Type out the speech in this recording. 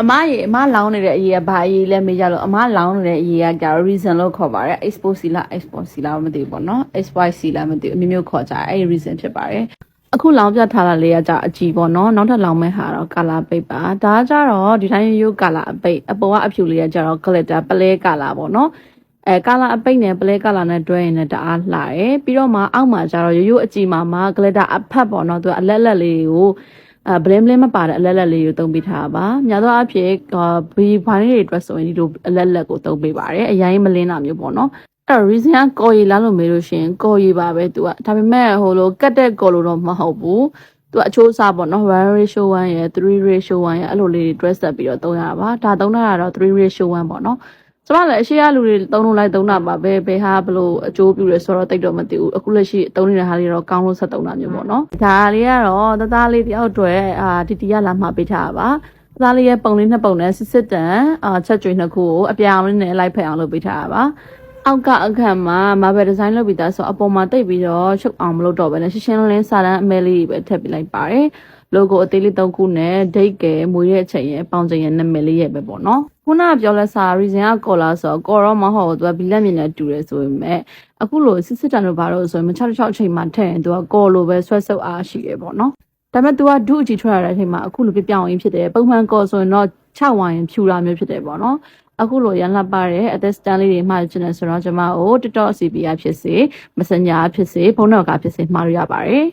အမလောင်းနေတဲ့အရေးကဘာအရေးလဲမေးကြလို့အမလောင်းနေတဲ့အရေးကကြတော့ reason လို့ခေါ်ပါတယ် expose လား expose လားမသိဘူးပေါ့နော် expose လားမသိဘူးအမျိုးမျိုးခေါ်ကြတယ်အဲ့ဒီ reason ဖြစ်ပါတယ်အခုလောင်းပြထားတာလေးကကြအကြည့်ပေါ့နော်နောက်ထပ်လောင်းမဲ့ဟာတော့ color ပိတ်ပါဒါကကြတော့ဒီတိုင်းရိုး color အပိတ်အပေါ်ကအဖြူလေးကကြတော့ glitter ပလဲ color ပေါ့နော်color အပိတ်နဲ့ပလဲ color နဲ့တွဲရင်လည်းတအားလှတယ်ပြီးတော့မှအောက်မှာကြတော့ရိုးအကြည့်မှာ glitter အဖက်ပေါ့နော်သူကအလက်လက်လေးကိုblame မပါတဲ့အလက်လက်လေးကိုသုံးပေးထားပါများသောအားဖြင့်ဘီဘာလေးတွေအတွက်ဆိုရင်ဒီလိုအလက်လက်ကိုသုံးပေးပါတယ်အရင်မလင်းတာမျိုးပေါ့နော်အဲ့ reason ကကော်ရီလားလို့မေးလို့ရှိရင်ကော်ရီပါပဲသူကဒါပေမဲ့ဟိုလိုကတ်တဲ့ကော်လို့တော့မဟုတ်ဘူးသူကအချိုးအစားပေါ့နော် 1:1 ရယ် 3:1 ရယ်အဲ့လိုလေးတွေ dress ဆက်ပြီးတော့သုံးရတာပါဒါသုံးတာကတော့ 3:1 ပေါ့နော်ကျမလည်းအရှိရလူတွေသုံးလို့လိုက်သုံးတာပါပဲဘယ်ဟာဘလို့အကျိုးပြုလဲဆိုတော့တိတ်တော့မသိဘူးအခုလက်ရှိသုံးနေတဲ့ဟာလေးတော့ကောင်းလို့ဆက်သုံးတာမျိုးပေါ့နော်ဒါလေးကတော့သားလေးတယောက်တွေတီရလာမှပေးထားပါသားလေးရဲ့ပုံလေးနှစ်ပုံနဲ့စစ်တန်ချက်ကျွေးနှစ်ခုကိုအပြောင်လေးနဲ့လိုက်ဖက်အောင်လုပ်ပေးထားပါအောက်ကအခန့်မှာ marble design လုပ်ပြီးသားဆိုအပေါ်မှာတိတ်ပြီးတော့ချုပ်အောင်မလုပ်တော့ဘဲနဲ့ရှင်းရှင်းလင်းစာတန်းအမဲလေးပဲထည့်ပေးလိုက်ပါတယ် logo အသေးလေး3ခုနဲ့ date ကမွေရဲ့အချိန်ရဲ့ပေါင်ချိန်ရဲ့နာမည်လေးရဲ့ပဲပေါ့နော်ခုနကပြောလဲစာ reason က color ဆိုတော့ color မဟုတ်ဘူးသူကဘီလက်မြင်နဲ့တူတယ်ဆိုပေမဲ့အခုလိုစစ်တန်တို့ဘာလို့ဆိုရင်6 အချိန်မှထည့်ရင်သူက call လိုပဲဆွဲဆုပ်အားရှိတယ်ပေါ့နော်ဒါပေမဲ့ तू ကဒုအကြည့်ထွက်ရတဲ့အချိန်မှာအခုလိုပြောင်းရင်းဖြစ်တယ်ပုံမှန် call ဆိုရင်တော့6ဝိုင်းဖြူတာမျိုးဖြစ်တယ်ပေါ့နော်အခုလိုရန်လှပတဲ့အသက်စတန်လေးတွေမှာကျင်နေဆိုတော့ကျွန်မကို TikTok CP ဖြစ်စေ Messenger ဖြစ်စေဖုန်းနောက်ကဖြစ်စေမှားလို့ရပါတယ်